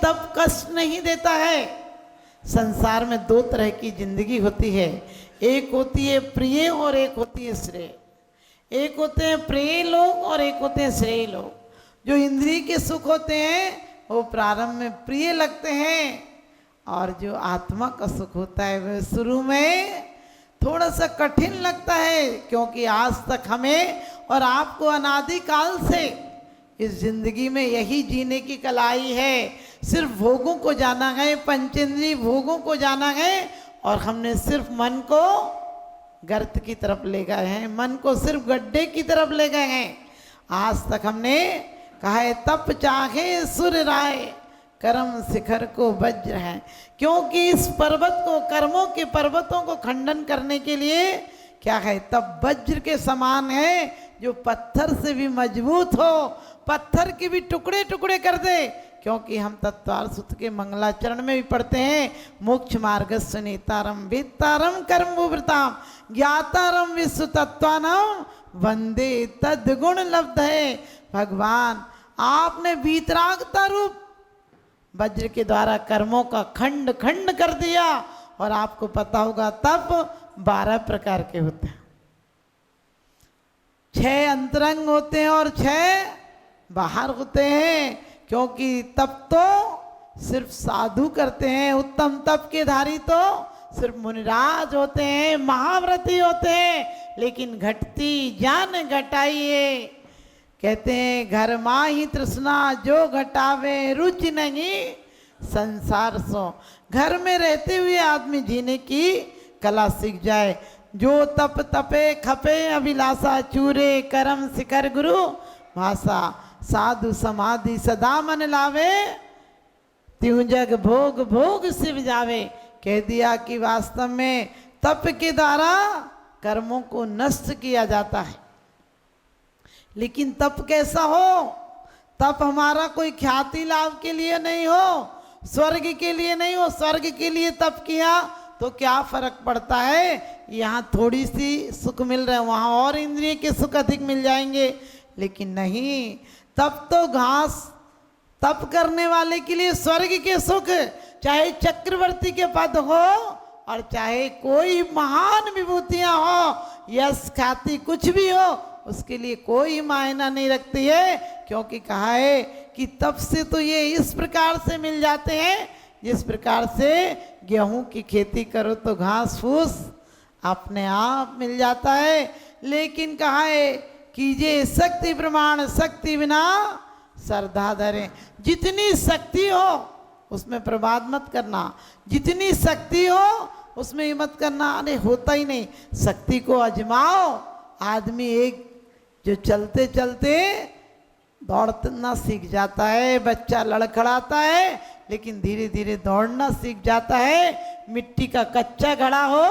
तप कष्ट नहीं देता है। संसार में दो तरह की जिंदगी होती है, एक होती है प्रिय और एक होती है श्रेय। एक होते हैं प्रिय लोग और एक होते हैं श्रेय लोग। जो इंद्रिय के सुख होते हैं वो प्रारंभ में प्रिय लगते हैं, और जो आत्मा का सुख होता है वह शुरू में थोड़ा सा कठिन लगता है, क्योंकि आज तक हमें और आपको अनादिकाल से इस जिंदगी में यही जीने की कलाई है। सिर्फ भोगों को जाना है, पंचेंद्रिय भोगों को जाना है, और हमने सिर्फ मन को गर्त की तरफ ले गए हैं, मन को सिर्फ गड्ढे की तरफ ले गए हैं। आज तक हमने कहा है तप चाहे सुर राय, कर्म शिखर को वज्र है। क्योंकि इस पर्वत को, कर्मों के पर्वतों को खंडन करने के लिए क्या है, तब वज्र के समान है, जो पत्थर से भी मजबूत हो, पत्थर के भी टुकड़े टुकड़े कर दे। क्योंकि हम तत्वार सूत्र के मंगलाचरण में भी पढ़ते हैं, मोक्ष मार्गस्य नेतारम वेत्तारम कर्मवृताम ज्ञातारम विश्व तत्वानाम वंदे तद्गुण लब्ध है। भगवान आपने वीतरागता रूप वज्र के द्वारा कर्मों का खंड खंड कर दिया। और आपको पता होगा तप 12 प्रकार के होते हैं, 6 अंतरंग होते हैं और 6 बाहर होते हैं। क्योंकि तप तो सिर्फ साधु करते हैं, उत्तम तप के धारी तो सिर्फ मुनिराज होते हैं, महाव्रती होते हैं। लेकिन घटती ज्ञान घटाइए, कहते हैं घर माही तृष्णा जो घटावे रुचि नहीं संसार सो। घर में रहते हुए आदमी जीने की कला सीख जाए। जो तप तपे खपे अभिलाषा चूरे कर्म शिखर गुरु भाषा, साधु समाधि सदा मन लावे त्यों जग भोग भोग शिव जावे। कह दिया कि वास्तव में तप के द्वारा कर्मों को नष्ट किया जाता है। लेकिन तप कैसा हो? तप हमारा कोई ख्याति लाभ के लिए नहीं हो, स्वर्ग के लिए नहीं हो। स्वर्ग के लिए तप किया तो क्या फर्क पड़ता है, यहाँ थोड़ी सी सुख मिल रहा है, वहाँ और इंद्रिय के सुख अधिक मिल जाएंगे। लेकिन नहीं, तप तो घास, तप करने वाले के लिए स्वर्ग के सुख, चाहे चक्रवर्ती के पद हो और चाहे कोई महान विभूतियां हो, यश ख्याति कुछ भी हो, उसके लिए कोई मायना नहीं रखती है। क्योंकि कहा है कि तप से तो ये इस प्रकार से मिल जाते हैं, जिस प्रकार से गेहूं की खेती करो तो घास फूस अपने आप मिल जाता है। लेकिन कहा है कीजिए शक्ति प्रमाण, शक्ति बिना श्रद्धा धरे। जितनी शक्ति हो उसमें प्रमाद मत करना, जितनी शक्ति हो उसमें ये मत करना अरे होता ही नहीं। शक्ति को आजमाओ। आदमी एक जो चलते चलते दौड़ना सीख जाता है, बच्चा लड़खड़ाता है लेकिन धीरे धीरे दौड़ना सीख जाता है। मिट्टी का कच्चा घड़ा हो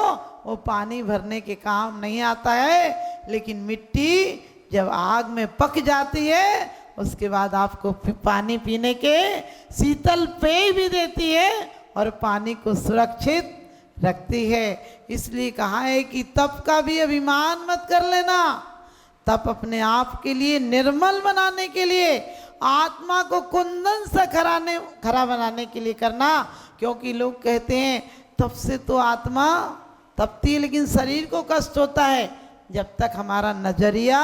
वो पानी भरने के काम नहीं आता है, लेकिन मिट्टी जब आग में पक जाती है उसके बाद आपको पानी पीने के शीतल पेय भी देती है और पानी को सुरक्षित रखती है। इसलिए कहा है कि तप का भी अभिमान मत कर लेना। तप अपने आप के लिए निर्मल बनाने के लिए, आत्मा को कुंदन से खरा बनाने के लिए करना। क्योंकि लोग कहते हैं तप से तो आत्मा तपती है लेकिन शरीर को कष्ट होता है। जब तक हमारा नजरिया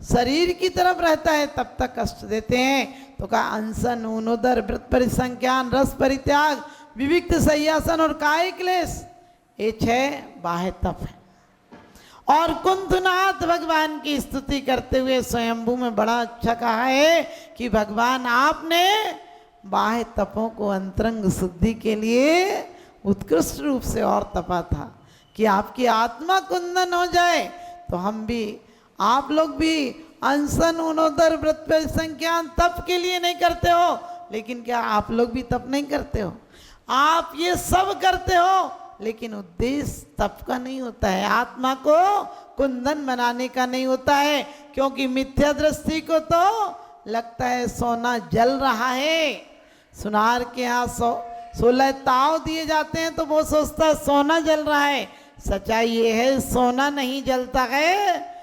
शरीर की तरफ रहता है तब तक कष्ट देते हैं। तो कहा अनशन, ऊनोदर, व्रत परिसंख्यान, रस परित्याग, विविक्त सय्यासन और काय क्लेश, ये 6 बाह्य तप है। और कुंथनाथ भगवान की स्तुति करते हुए स्वयंभू में बड़ा अच्छा कहा है कि भगवान आपने बाह्य तपों को अंतरंग शुद्धि के लिए उत्कृष्ट रूप से और तपा था कि आपकी आत्मा कुंदन हो जाए। तो हम भी, आप लोग भी अनशन, ऊनोदर, व्रत परिसंख्यान तप के लिए नहीं करते हो, लेकिन क्या आप लोग भी तप नहीं करते हो? आप ये सब करते हो लेकिन उद्देश्य तप का नहीं होता है, आत्मा को कुंदन बनाने का नहीं होता है। क्योंकि मिथ्या दृष्टि को तो लगता है सोना जल रहा है। सुनार के यहाँ 16 ताव दिए जाते हैं तो वो सोचता है सोना जल रहा है। सच्चाई ये है सोना नहीं जलता है,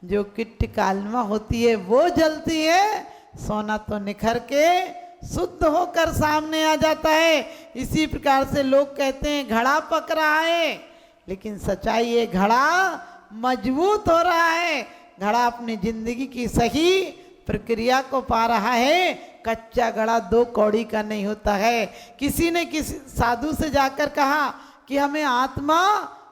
जो किट कालमा होती है वो जलती है। सोना तो निखर के शुद्ध होकर सामने आ जाता है। इसी प्रकार से लोग कहते हैं घड़ा पक रहा है, लेकिन सच्चाई ये घड़ा मजबूत हो रहा है। घड़ा अपनी जिंदगी की सही प्रक्रिया को पा रहा है। कच्चा घड़ा 2 कौड़ी का नहीं होता है। किसी ने किसी साधु से जाकर कहा कि हमें आत्मा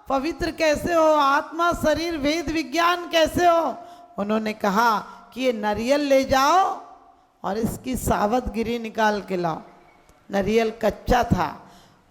पवित्र कैसे हो, आत्मा शरीर वेद विज्ञान कैसे हो। उन्होंने कहा कि ये नारियल ले जाओ और इसकी सावधगिरी निकाल के लाओ। नारियल कच्चा था।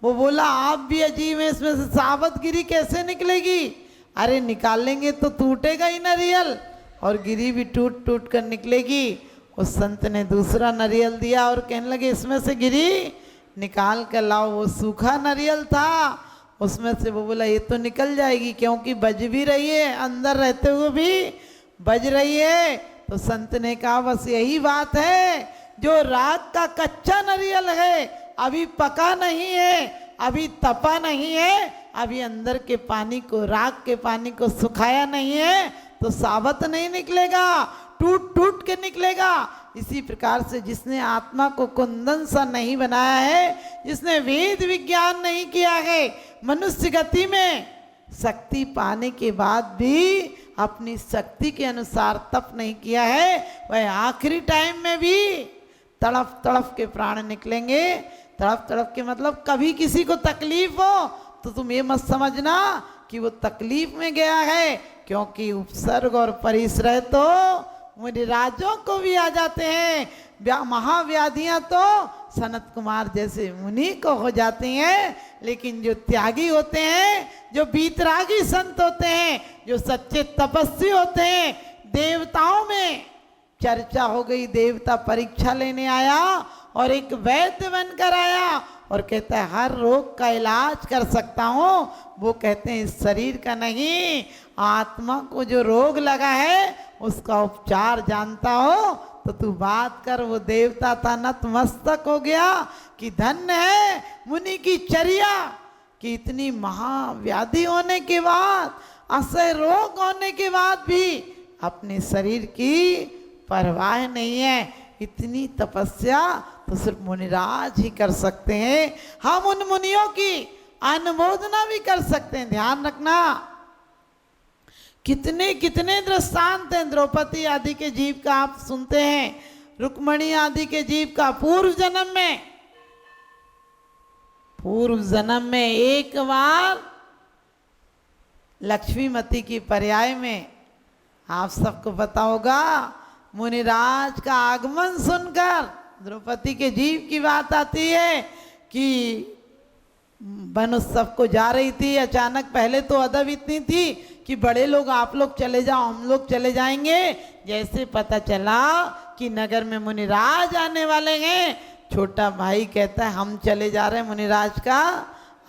वो बोला आप भी अजीब है, इसमें से सावधगिरी कैसे निकलेगी। अरे निकालेंगे तो टूटेगा ही नारियल, और गिरी भी टूट टूट कर निकलेगी। उस संत ने दूसरा नारियल दिया और कहने लगे इसमें से गिरी निकाल कर लाओ। वो सूखा नारियल था, उसमें से वो बोला ये तो निकल जाएगी, क्योंकि बज भी रही है, अंदर रहते हुए भी बज रही है। तो संत ने कहा बस यही बात है, जो राग का कच्चा नारियल है, अभी पका नहीं है, अभी तपा नहीं है, अभी अंदर के पानी को, राग के पानी को सुखाया नहीं है, तो साबत नहीं निकलेगा, टूट टूट के निकलेगा। इसी प्रकार से जिसने आत्मा को कुंदन सा नहीं बनाया है, जिसने वेद विज्ञान नहीं किया है, मनुष्य गति में शक्ति पाने के बाद भी अपनी शक्ति के अनुसार तप नहीं किया है, वह आखिरी टाइम में भी तड़फ तड़फ के प्राण निकलेंगे। तड़फ तड़फ के मतलब कभी किसी को तकलीफ हो तो तुम ये मत समझना कि वो तकलीफ में गया है, क्योंकि उपसर्ग और परिश्रय तो मुनिराजों को भी आ जाते हैं। महाव्याधियां तो सनत कुमार जैसे मुनि को हो जाती हैं, लेकिन जो त्यागी होते हैं, जो बीतरागी संत होते हैं, जो सच्चे तपस्वी होते हैं, देवताओं में चर्चा हो गई। देवता परीक्षा लेने आया और एक वैद्य बनकर आया और कहता है हर रोग का इलाज कर सकता हूँ। वो कहते हैं इस शरीर का नहीं, आत्मा को जो रोग लगा है उसका उपचार जानता हो तो तू बात कर। वो देवता था नतमस्तक हो गया कि धन्य है मुनि की चर्या कि इतनी महाव्याधि होने के बाद, असह्य रोग होने के बाद भी अपने शरीर की परवाह नहीं है। इतनी तपस्या तो सिर्फ मुनिराज ही कर सकते हैं। हम उन मुनियों की अनुमोदना भी कर सकते हैं। ध्यान रखना, कितने कितने दृष्टांत हैं। द्रौपदी आदि के जीव का आप सुनते हैं, रुक्मणी आदि के जीव का पूर्व जन्म में एक बार लक्ष्मीमती की पर्याय में, आप सबको पता होगा, मुनिराज का आगमन सुनकर द्रौपदी के जीव की बात आती है कि वन उत्सव को जा रही थी। अचानक पहले तो अदब इतनी थी कि बड़े लोग आप लोग चले जाओ, हम लोग चले जाएंगे। जैसे पता चला कि नगर में मुनिराज आने वाले हैं, छोटा भाई कहता है हम चले जा रहे हैं, मुनिराज का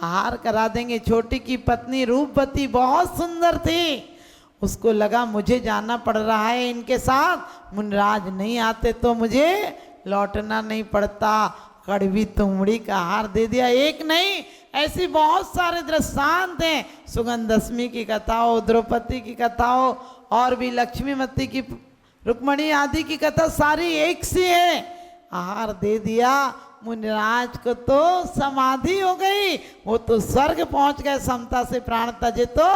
आहार करा देंगे। छोटी की पत्नी रूपवती बहुत सुंदर थी, उसको लगा मुझे जाना पड़ रहा है इनके साथ, मुनिराज नहीं आते तो मुझे लौटना नहीं पड़ता। कड़वी तुमड़ी का आहार दे दिया। एक नहीं, ऐसी बहुत सारे दृष्टांत हैं। सुगंध दशमी की कथा हो, द्रौपदी की कथा हो, और भी लक्ष्मीमती की, रुक्मणी आदि की कथा सारी एक सी है। आहार दे दिया, मुनिराज को तो समाधि हो गई, वो तो स्वर्ग पहुंच गए समता से प्राण तजे तो।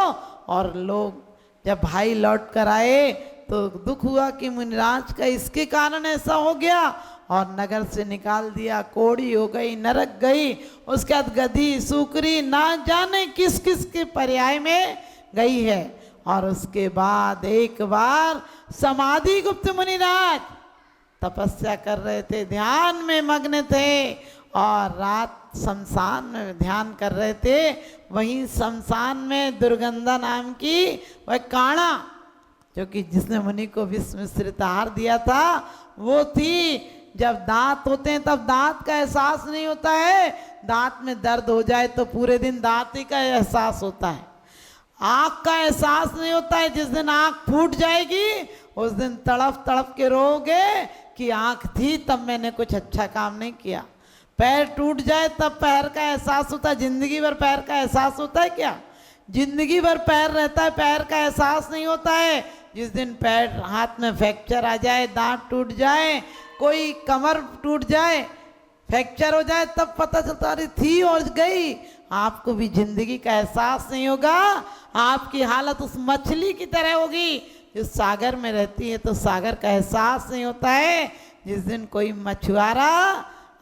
और लोग जब भाई लौट कर आए तो दुख हुआ कि मुनिराज का इसके कारण ऐसा हो गया, और नगर से निकाल दिया। कोड़ी हो गई, नरक गई, उसके बाद गधी सूकरी ना जाने किस किस के पर्याय में गई है। और उसके बाद एक बार समाधि गुप्त मुनिराज तपस्या कर रहे थे, ध्यान में मग्न थे, और रात शमशान में ध्यान कर रहे थे। वहीं शमशान में दुर्गंधा नाम की वह काणा, जो कि जिसने मुनि को विष मिश्रित आहार दिया था, वो थी। जब दांत होते हैं तब दांत का एहसास नहीं होता है, दांत में दर्द हो जाए तो पूरे दिन दांत ही का एहसास होता है, आँख का एहसास नहीं होता है। जिस दिन आँख फूट जाएगी उस दिन तड़प तड़प के रोगे कि आँख थी तब मैंने कुछ अच्छा काम नहीं किया। पैर टूट जाए तब पैर का एहसास होता है। जिंदगी भर पैर का एहसास होता है क्या? जिंदगी भर पैर रहता है, पैर का एहसास नहीं होता है। जिस दिन पैर हाथ में फ्रैक्चर आ जाए, दांत टूट जाए, कोई कमर टूट जाए, फ्रैक्चर हो जाए तब पता चलता अरे थी और गई। आपको भी जिंदगी का एहसास नहीं होगा, आपकी हालत उस मछली की तरह होगी जो सागर में रहती है, तो सागर का एहसास नहीं होता है। जिस दिन कोई मछुआरा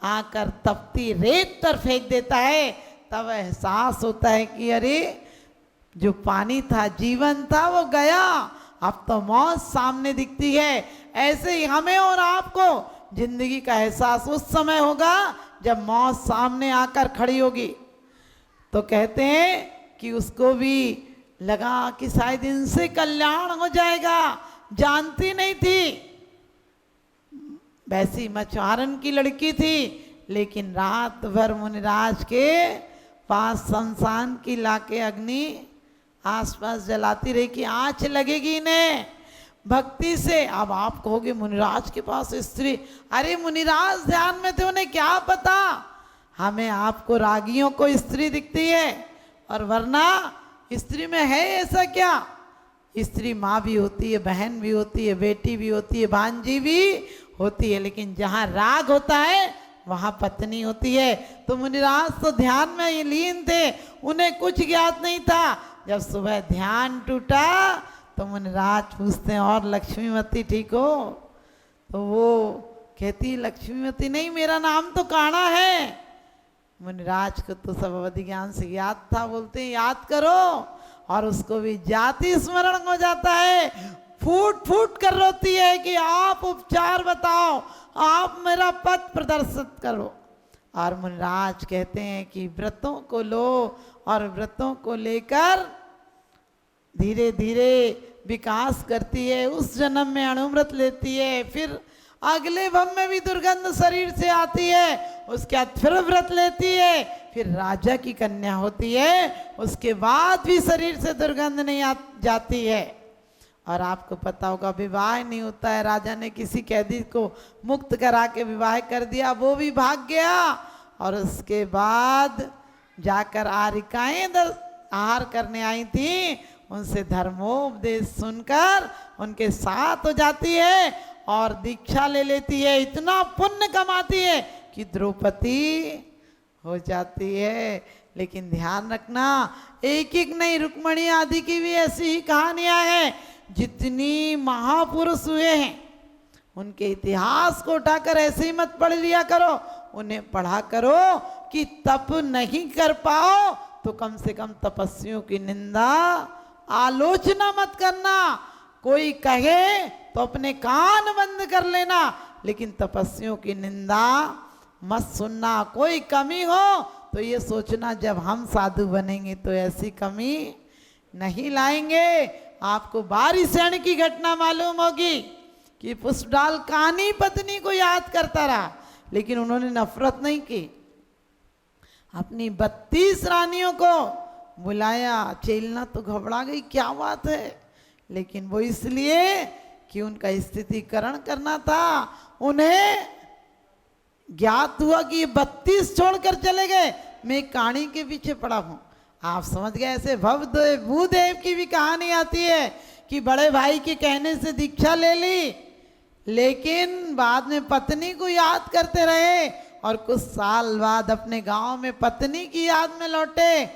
आकर तपती रेत पर फेंक देता है तब एहसास होता है कि अरे जो पानी था, जीवन था, वो गया, अब तो मौत सामने दिखती है। ऐसे ही हमें और आपको जिंदगी का एहसास उस समय होगा जब मौत सामने आकर खड़ी होगी। तो कहते हैं कि उसको भी लगा कि शायद इनसे कल्याण हो जाएगा, जानती नहीं थी, वैसी मछुआरन की लड़की थी, लेकिन रात भर मुनिराज के पास शमशान की लाके अग्नि आसपास जलाती रही कि आँच लगेगी इन्हें भक्ति से। अब आप कहोगे मुनिराज के पास स्त्री, अरे मुनिराज ध्यान में थे, उन्हें क्या पता, हमें आपको रागियों को स्त्री दिखती है, और वरना स्त्री में है ऐसा क्या? स्त्री माँ भी होती है, बहन भी होती है, बेटी भी होती है, भांजी भी होती है, लेकिन जहाँ राग होता है वहाँ पत्नी होती है। तो मुनिराज तो ध्यान में ही लीन थे, उन्हें कुछ ज्ञात नहीं था। जब सुबह ध्यान टूटा तो मुनिराज पूछते हैं और लक्ष्मीमती ठीक हो? तो वो कहती लक्ष्मीमती नहीं, मेरा नाम तो काणा है। मुनिराज को तो सब अवधि ज्ञान से याद था, बोलते हैं याद करो, और उसको भी जाति स्मरण हो जाता है, फूट फूट कर रोती है कि आप उपचार बताओ, आप मेरा पथ प्रदर्शित करो। और मुनिराज कहते हैं कि व्रतों को लो, और व्रतों को लेकर धीरे धीरे विकास करती है, उस जन्म में अणुव्रत लेती है, फिर अगले भव में भी दुर्गंध शरीर से आती है, उसके बाद फिर व्रत लेती है, फिर राजा की कन्या होती है, उसके बाद भी शरीर से दुर्गंध नहीं जाती है। और आपको पता होगा विवाह नहीं होता है, राजा ने किसी कैदी को मुक्त करा के विवाह कर दिया, वो भी भाग गया, और उसके बाद जाकर आरिकाएं आहार करने आई थी, उनसे धर्मोपदेश सुनकर उनके साथ हो जाती है और दीक्षा ले लेती है, इतना पुण्य कमाती है कि द्रौपदी हो जाती है। लेकिन ध्यान रखना, एक एक नहीं, रुक्मणी आदि की भी ऐसी ही कहानियां हैं। जितनी महापुरुष हुए हैं उनके इतिहास को उठाकर ऐसे ही मत पढ़ लिया करो, उन्हें पढ़ा करो कि तप नहीं कर पाओ तो कम से कम तपस्वियों की निंदा आलोचना मत करना। कोई कहे तो अपने कान बंद कर लेना, लेकिन तपस्वियों की निंदा मत सुनना। कोई कमी हो तो ये सोचना जब हम साधु बनेंगे तो ऐसी कमी नहीं लाएंगे। आपको बारिशण की घटना मालूम होगी कि पुष्पडाल कानी पत्नी को याद करता रहा, लेकिन उन्होंने नफरत नहीं की, अपनी 32 रानियों को बुलाया। चेलना तो घबरा गई, क्या बात है, लेकिन वो इसलिए कि उनका स्थितिकरण करना था। उन्हें ज्ञात हुआ कि ये 32 छोड़कर चले गए, मैं कहानी के पीछे पड़ा हूं। आप समझ गए, ऐसे भवदेव भूदेव की भी कहानी आती है कि बड़े भाई के कहने से दीक्षा ले ली, लेकिन बाद में पत्नी को याद करते रहे, और कुछ साल बाद अपने गांव में पत्नी की याद में लौटे,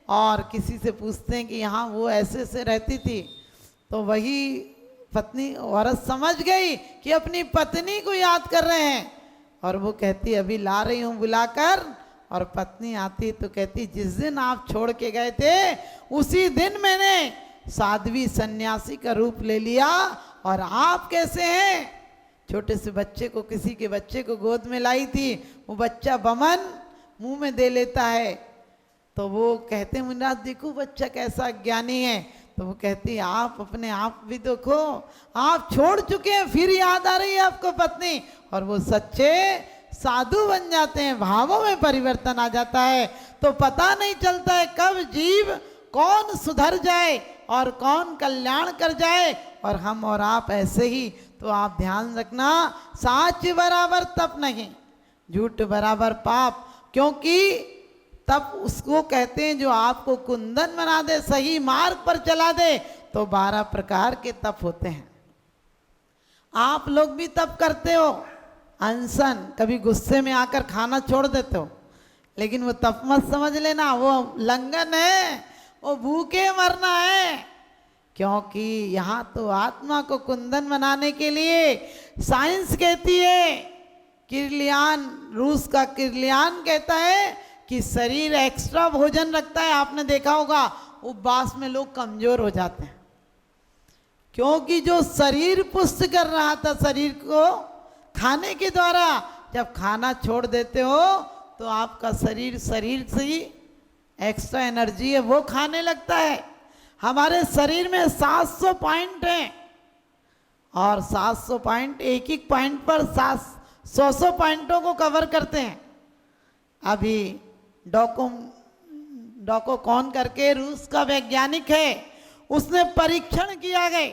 और किसी से पूछते हैं कि यहाँ वो ऐसे से रहती थी, तो वही पत्नी औरत समझ गई कि अपनी पत्नी को याद कर रहे हैं, और वो कहती अभी ला रही हूँ बुलाकर। और पत्नी आती तो कहती जिस दिन आप छोड़ के गए थे उसी दिन मैंने साध्वी सन्यासी का रूप ले लिया, और आप कैसे हैं? छोटे से बच्चे को, किसी के बच्चे को गोद में लाई थी, वो बच्चा बमन मुंह में दे लेता है, तो वो कहते मुनिराज देखो बच्चा कैसा ज्ञानी है। तो वो कहती आप अपने आप भी देखो, आप छोड़ चुके हैं, फिर याद आ रही है आपको पत्नी, और वो सच्चे साधु बन जाते हैं, भावों में परिवर्तन आ जाता है। तो पता नहीं चलता है कब जीव कौन सुधर जाए और कौन कल्याण कर जाए, और हम और आप ऐसे ही। तो आप ध्यान रखना, साच बराबर तप नहीं, झूठ बराबर पाप, क्योंकि तप उसको कहते हैं जो आपको कुंदन बना दे, सही मार्ग पर चला दे। तो 12 प्रकार के तप होते हैं। आप लोग भी तप करते हो, अनशन, कभी गुस्से में आकर खाना छोड़ देते हो, लेकिन वो तप मत समझ लेना, वो लंघन है, वो भूखे मरना है। क्योंकि यहाँ तो आत्मा को कुंदन बनाने के लिए साइंस कहती है, किर्लियान, रूस का किर्लियान कहता है कि शरीर एक्स्ट्रा भोजन रखता है। आपने देखा होगा उपवास में लोग कमजोर हो जाते हैं, क्योंकि जो शरीर पुष्ट कर रहा था शरीर को खाने के द्वारा, जब खाना छोड़ देते हो तो आपका शरीर से ही एक्स्ट्रा एनर्जी है वो खाने लगता है। हमारे शरीर में 700 पॉइंट हैं, और 700 पॉइंट एक एक पॉइंट पर 100 पॉइंटों को कवर करते हैं। अभी डॉकोकॉन करके रूस का वैज्ञानिक है, उसने परीक्षण किया गया,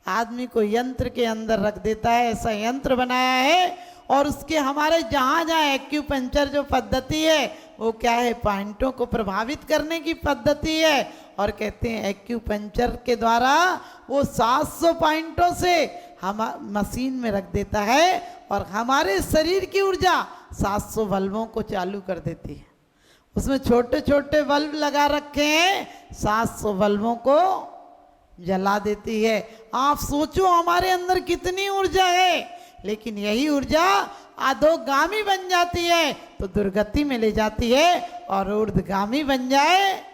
आदमी को यंत्र के अंदर रख देता है, ऐसा यंत्र बनाया है, और उसके हमारे जहाँ जहाँ एक्यूपंक्चर जो पद्धति है वो क्या है, पॉइंटों को प्रभावित करने की पद्धति है। और कहते हैं एक्यूपंक्चर के द्वारा वो 700 पॉइंटों से हम मशीन में रख देता है, और हमारे शरीर की ऊर्जा 700 बल्बों को चालू कर देती है। उसमें छोटे छोटे बल्ब लगा रखे हैं, 700 बल्बों को जला देती है। आप सोचो हमारे अंदर कितनी ऊर्जा है, लेकिन यही ऊर्जा अधोगामी बन जाती है तो दुर्गति में ले जाती है, और ऊर्ध्वगामी बन जाए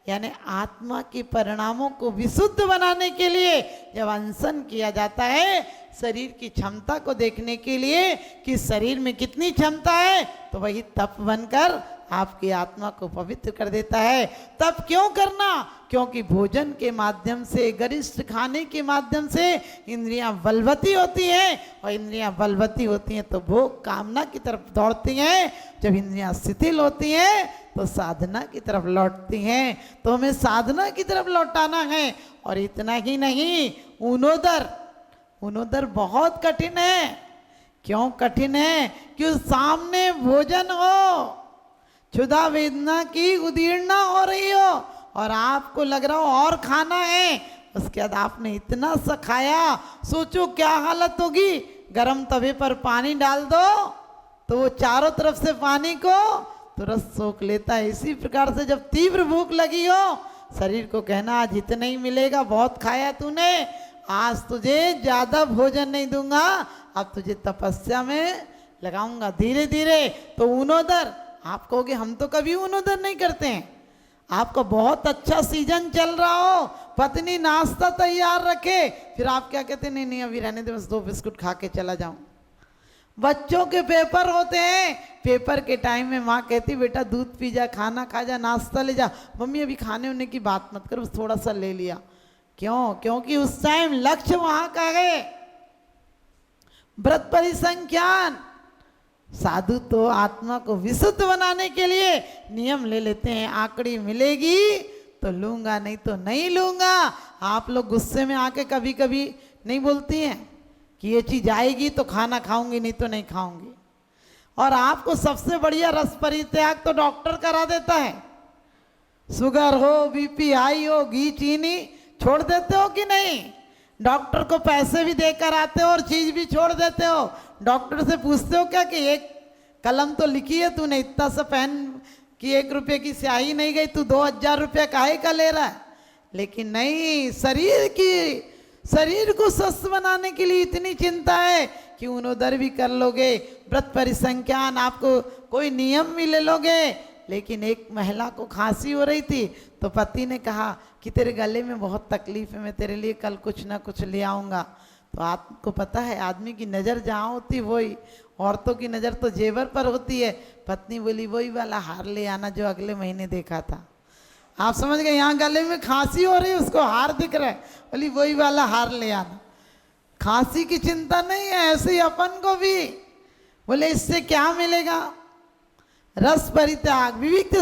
यानी आत्मा के परिणामों को विशुद्ध बनाने के लिए जब अनशन किया जाता है, शरीर की क्षमता को देखने के लिए कि शरीर में कितनी क्षमता है, तो वही तप बनकर आपकी आत्मा को पवित्र कर देता है। तप क्यों करना? क्योंकि भोजन के माध्यम से, गरिष्ठ खाने के माध्यम से इंद्रियां बलवती होती हैं, और इंद्रियां बलवती होती हैं तो भोग कामना की तरफ दौड़ती हैं। जब इंद्रियां शिथिल होती हैं तो साधना की तरफ लौटती हैं। तो हमें साधना की तरफ लौटाना है। और इतना ही नहीं, उनोदर बहुत कठिन है। क्यों कठिन है? कि सामने भोजन हो, क्षुधा वेदना की उदीर्णा हो रही हो, और आपको लग रहा हो और खाना है, उसके बाद आपने इतना सा खाया, सोचो क्या हालत होगी। गरम तवे पर पानी डाल दो तो वो चारों तरफ से पानी को तुरंत सोख लेता है। इसी प्रकार से जब तीव्र भूख लगी हो, शरीर को कहना आज इतना ही मिलेगा, बहुत खाया तूने, आज तुझे ज्यादा भोजन नहीं दूंगा, अब तुझे तपस्या में लगाऊंगा धीरे धीरे। तो उनोदर, आप कहोगे हम तो कभी उनोदर नहीं करते हैं। आपका बहुत अच्छा सीजन चल रहा हो, पत्नी नाश्ता तैयार रखे, फिर आप क्या कहते हैं, नहीं नहीं अभी रहने दे, बस 2 बिस्कुट खा के चला जाऊं। बच्चों के पेपर होते हैं, पेपर के टाइम में माँ कहती बेटा दूध पी जा, खाना खा जा, नाश्ता ले जा। मम्मी अभी खाने होने की बात मत कर, बस थोड़ा सा ले लिया। क्यों? क्योंकि उस टाइम लक्ष्य वहां का है, व्रत परिसंख्यान। साधु तो आत्मा को विशुद्ध बनाने के लिए नियम ले लेते हैं, आकड़ी मिलेगी तो लूंगा, नहीं तो नहीं लूंगा। आप लोग गुस्से में आके कभी कभी नहीं बोलती हैं कि ये चीज आएगी तो खाना खाऊंगी, नहीं तो नहीं खाऊंगी। और आपको सबसे बढ़िया रस परित्याग तो डॉक्टर करा देता है। शुगर हो, बीपी हाई हो, घी चीनी छोड़ देते हो कि नहीं? डॉक्टर को पैसे भी देकर आते हो और चीज भी छोड़ देते हो। डॉक्टर से पूछते हो क्या कि एक कलम तो लिखी है तूने, इतना सा पेन कि 1 रुपये की स्याही नहीं गई, तू 2000 रुपया काहे का ले रहा है? लेकिन नहीं, शरीर को स्वस्थ बनाने के लिए इतनी चिंता है कि उनोदर भी कर लोगे, व्रत परिसंख्यान, आपको कोई नियम भी ले लोगे। लेकिन एक महिला को खांसी हो रही थी तो पति ने कहा कि तेरे गले में बहुत तकलीफ है, मैं तेरे लिए कल कुछ ना कुछ ले आऊँगा। तो आपको पता है आदमी की नज़र जहाँ होती वही, औरतों की नज़र तो जेवर पर होती है। पत्नी बोली वही वाला हार ले आना जो अगले महीने देखा था। आप समझ गए, यहाँ गले में खांसी हो रही है, उसको हार दिख रहा है, बोली वही वाला हार ले आना। खांसी की चिंता नहीं है, ऐसे ही अपन को भी बोले इससे क्या मिलेगा? रस परित्याग, विविक्त